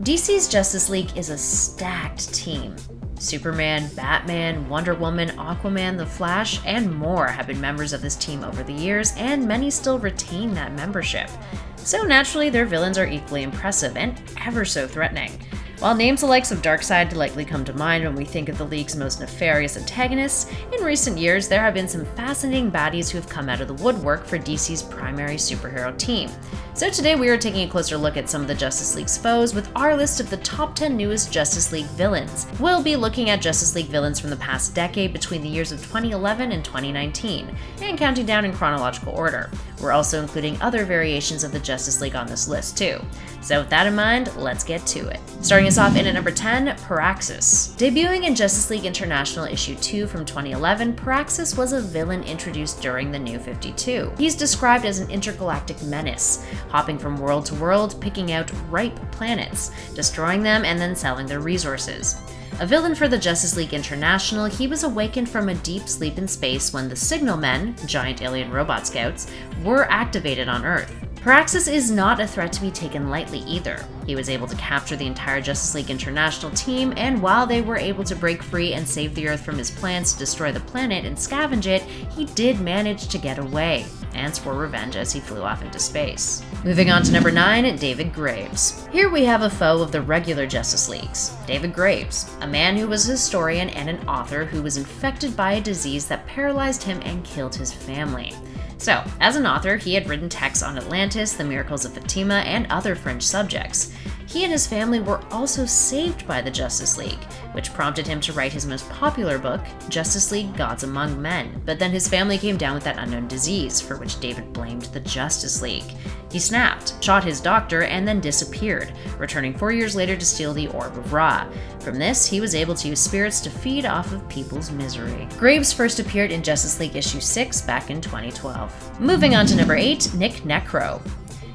DC's Justice League is a stacked team. Superman, Batman, Wonder Woman, Aquaman, The Flash, and more have been members of this team over the years, and many still retain that membership. So naturally, their villains are equally impressive and ever so threatening. While names the likes of Darkseid likely come to mind when we think of the League's most nefarious antagonists, in recent years there have been some fascinating baddies who have come out of the woodwork for DC's primary superhero team. So today we are taking a closer look at some of the Justice League's foes with our list of the top 10 newest Justice League villains. We'll be looking at Justice League villains from the past decade between the years of 2011 and 2019, and counting down in chronological order. We're also including other variations of the Justice League on this list too. So with that in mind, let's get to it. Starting us off in at number 10, PERAXXUS. Debuting in Justice League International issue 2 from 2011, PERAXXUS was a villain introduced during the New 52. He's described as an intergalactic menace, hopping from world to world, picking out ripe planets, destroying them, and then selling their resources. A villain for the Justice League International, he was awakened from a deep sleep in space when the Signal Men, giant alien robot scouts, were activated on Earth. PERAXXUS is not a threat to be taken lightly either. He was able to capture the entire Justice League International team, and while they were able to break free and save the Earth from his plans to destroy the planet and scavenge it, he did manage to get away, and swore revenge as he flew off into space. Moving on to number 9, David Graves. Here we have a foe of the regular Justice Leagues, David Graves, a man who was a historian and an author who was infected by a disease that paralyzed him and killed his family. So, as an author, he had written texts on Atlantis, the miracles of Fatima, and other fringe subjects. He and his family were also saved by the Justice League, which prompted him to write his most popular book, Justice League: Gods Among Men. But then his family came down with that unknown disease, for which David blamed the Justice League. He snapped, shot his doctor, and then disappeared, returning 4 years later to steal the Orb of Ra. From this, he was able to use spirits to feed off of people's misery. Graves first appeared in Justice League issue 6 back in 2012. Moving on to number 8, NECRO.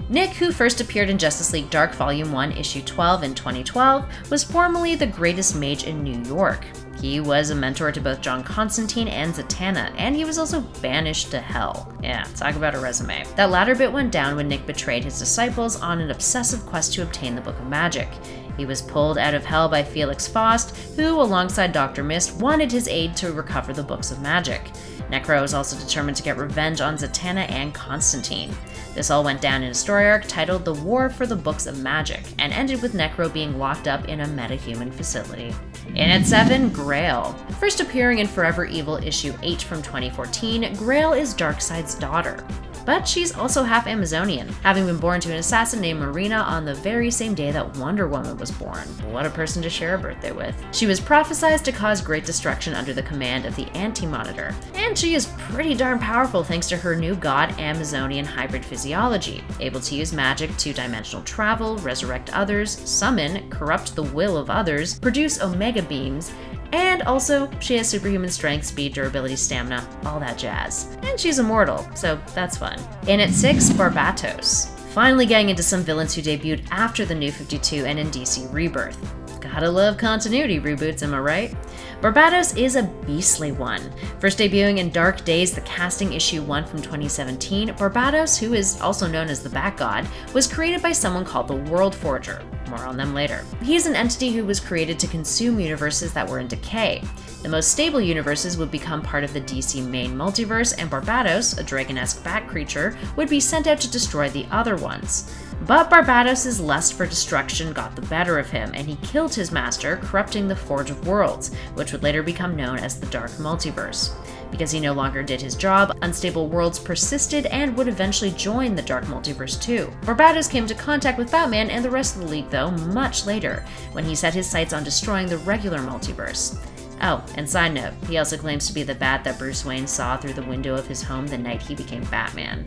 Nick, who first appeared in Justice League Dark Volume 1, Issue 12 in 2012, was formerly the greatest mage in New York. He was a mentor to both John Constantine and Zatanna, and he was also banished to Hell. Yeah, talk about a resume. That latter bit went down when Nick betrayed his disciples on an obsessive quest to obtain the Book of Magic. He was pulled out of Hell by Felix Faust, who, alongside Dr. Mist, wanted his aid to recover the Books of Magic. NECRO was also determined to get revenge on Zatanna and Constantine. This all went down in a story arc titled The War for the Books of Magic, and ended with NECRO being locked up in a metahuman facility. In at 7, Grail. First appearing in Forever Evil issue 8 from 2014, Grail is Darkseid's daughter. But she's also half Amazonian, having been born to an assassin named Marina on the very same day that Wonder Woman was born. What a person to share a birthday with. She was prophesized to cause great destruction under the command of the Anti-Monitor, and she is pretty darn powerful thanks to her new god-Amazonian hybrid physiology, able to use magic to dimensional travel, resurrect others, summon, corrupt the will of others, produce omega beams, and also, she has superhuman strength, speed, durability, stamina, all that jazz. And she's immortal, so that's fun. In at 6, BARBATOS. Finally getting into some villains who debuted after the New 52 and in DC Rebirth. Gotta love continuity reboots, am I right? BARBATOS is a beastly one. First debuting in Dark Days, the Casting issue 1 from 2017, BARBATOS, who is also known as the Bat God, was created by someone called the World Forger. More on them later. He is an entity who was created to consume universes that were in decay. The most stable universes would become part of the DC main multiverse, and BARBATOS, a dragon-esque bat creature, would be sent out to destroy the other ones. But BARBATOS' lust for destruction got the better of him, and he killed his master, corrupting the Forge of Worlds, which would later become known as the Dark Multiverse. Because he no longer did his job, unstable worlds persisted and would eventually join the Dark Multiverse too. BARBATOS came into contact with Batman and the rest of the League though much later, when he set his sights on destroying the regular multiverse. Oh, and side note, he also claims to be the bat that Bruce Wayne saw through the window of his home the night he became Batman.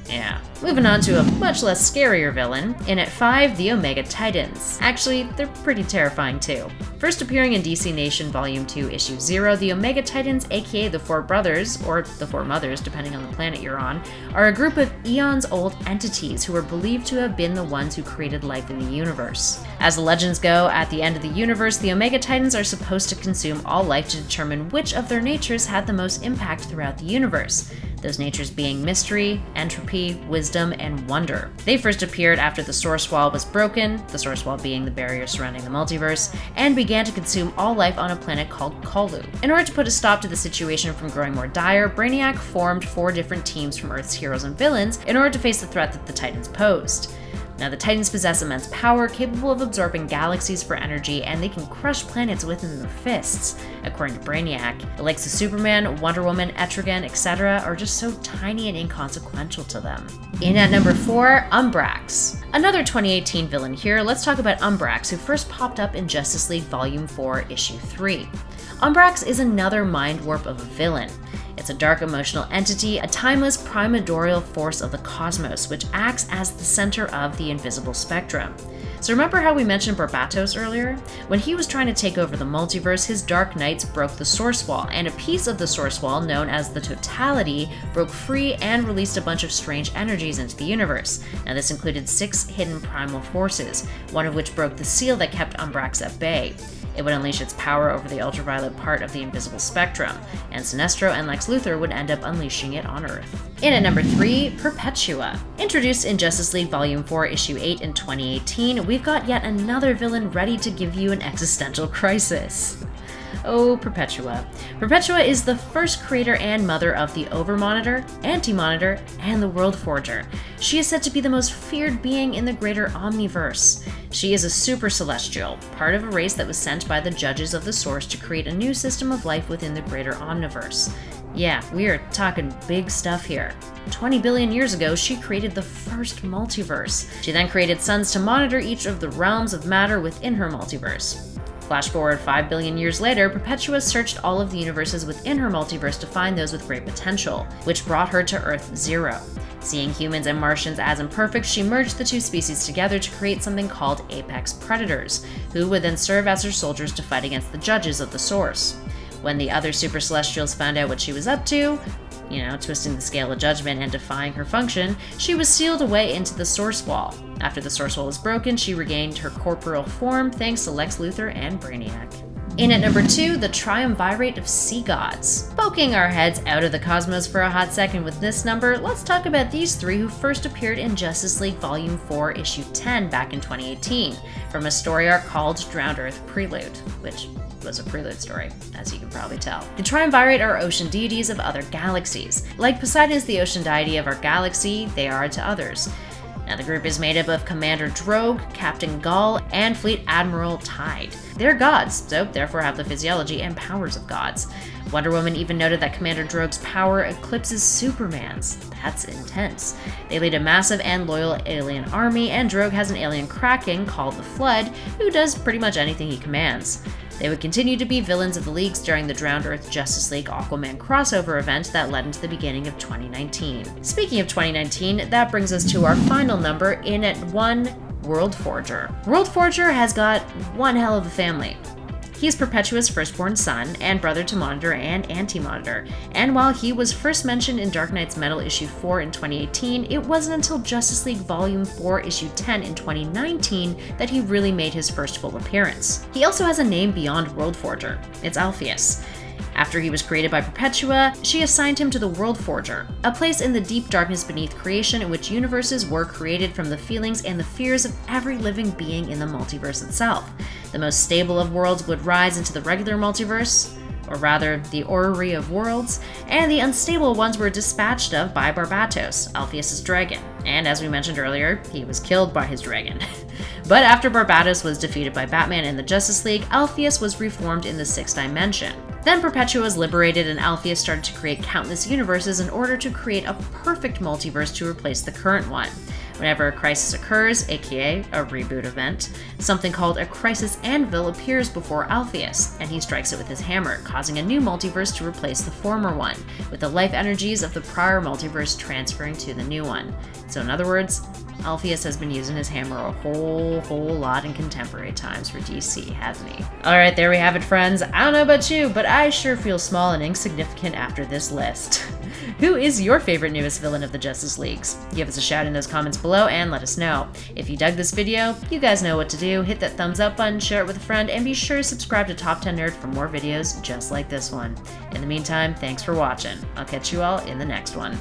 Yeah. Moving on to a much less scarier villain. In at 5, the Omega Titans. Actually, they're pretty terrifying too. First appearing in DC Nation Volume 2, Issue 0, the Omega Titans, aka the Four Brothers, or the Four Mothers depending on the planet you're on, are a group of eons-old entities who are believed to have been the ones who created life in the universe. As the legends go, at the end of the universe, the Omega Titans are supposed to consume all life to determine which of their natures had the most impact throughout the universe. those natures being mystery, entropy, wisdom, and wonder. They first appeared after the Source Wall was broken, the Source Wall being the barrier surrounding the multiverse, and began to consume all life on a planet called Kalu. In order to put a stop to the situation from growing more dire, Brainiac formed 4 different teams from Earth's heroes and villains in order to face the threat that the Titans posed. Now, the Titans possess immense power, capable of absorbing galaxies for energy, and they can crush planets within their fists. According to Brainiac, the likes of Superman, Wonder Woman, Etrigan, etc. are just so tiny and inconsequential to them. In at number 4, UMBRAX. Another 2018 villain here. Let's talk about UMBRAX, who first popped up in Justice League Volume 4, Issue 3. UMBRAX is another mind warp of a villain. It's a dark emotional entity, a timeless primordial force of the cosmos, which acts as the center of the invisible spectrum. So remember how we mentioned Barbatos earlier? When he was trying to take over the multiverse, his Dark Knights broke the Source Wall, and a piece of the Source Wall, known as the Totality, broke free and released a bunch of strange energies into the universe. Now this included 6 hidden primal forces, one of which broke the seal that kept UMBRAX at bay. It would unleash its power over the ultraviolet part of the invisible spectrum, and Sinestro and Lex Luthor would end up unleashing it on Earth. In at number 3, Perpetua. Introduced in Justice League Volume 4, Issue 8 in 2018, we've got yet another villain ready to give you an existential crisis. Oh, Perpetua. Perpetua is the first creator and mother of the Overmonitor, Anti-Monitor, and the World Forger. She is said to be the most feared being in the greater Omniverse. She is a super celestial, part of a race that was sent by the judges of the Source to create a new system of life within the greater Omniverse. Yeah, we are talking big stuff here. 20 billion years ago, she created the first multiverse. She then created suns to monitor each of the realms of matter within her multiverse. Flash forward 5 billion years later, Perpetua searched all of the universes within her multiverse to find those with great potential, which brought her to Earth 0. Seeing humans and Martians as imperfect, she merged the 2 species together to create something called Apex Predators, who would then serve as her soldiers to fight against the judges of the Source. When the other Super Celestials found out what she was up to, twisting the scale of judgment and defying her function, she was sealed away into the Source Wall. After the Source Wall was broken, she regained her corporeal form thanks to Lex Luthor and Brainiac. In at number 2, the Triumvirate of Sea Gods. Poking our heads out of the cosmos for a hot second with this number, let's talk about these 3 who first appeared in Justice League Volume 4, Issue 10 back in 2018, from a story arc called Drowned Earth Prelude, which was a prelude story, as you can probably tell. The Triumvirate are ocean deities of other galaxies. Like Poseidon is the ocean deity of our galaxy, they are to others. Now, the group is made up of Commander Drogue, Captain Gull, and Fleet Admiral Tide. They're gods, so therefore have the physiology and powers of gods. Wonder Woman even noted that Commander Drogue's power eclipses Superman's. That's intense. They lead a massive and loyal alien army, and Drogue has an alien Kraken called the Flood, who does pretty much anything he commands. They would continue to be villains of the leagues during the Drowned Earth Justice League Aquaman crossover event that led into the beginning of 2019. Speaking of 2019, that brings us to our final number in at 1, World Forger. World Forger has got one hell of a family. He's Perpetua's firstborn son and brother to Monitor and Anti-Monitor, and while he was first mentioned in Dark Knight's Metal Issue 4 in 2018, it wasn't until Justice League Volume 4 Issue 10 in 2019 that he really made his first full appearance. He also has a name beyond World Forger. It's Alpheus. After he was created by Perpetua, she assigned him to the World Forger, a place in the deep darkness beneath creation in which universes were created from the feelings and the fears of every living being in the multiverse itself. The most stable of worlds would rise into the regular multiverse, or rather, the orrery of worlds, and the unstable ones were dispatched of by Barbatos, Alpheus' dragon, and as we mentioned earlier, he was killed by his dragon. But after Barbatos was defeated by Batman in the Justice League, Alpheus was reformed in the 6th dimension. Then Perpetua was liberated and Alpheus started to create countless universes in order to create a perfect multiverse to replace the current one. Whenever a crisis occurs, aka a reboot event, something called a crisis anvil appears before Alpheus, and he strikes it with his hammer, causing a new multiverse to replace the former one, with the life energies of the prior multiverse transferring to the new one. So in other words, Alpheus has been using his hammer a whole lot in contemporary times for DC, hasn't he? Alright, there we have it, friends. I don't know about you, but I sure feel small and insignificant after this list. Who is your favorite newest villain of the Justice Leagues? Give us a shout in those comments below and let us know. If you dug this video, you guys know what to do. Hit that thumbs up button, share it with a friend, and be sure to subscribe to Top 10 Nerd for more videos just like this one. In the meantime, thanks for watching. I'll catch you all in the next one.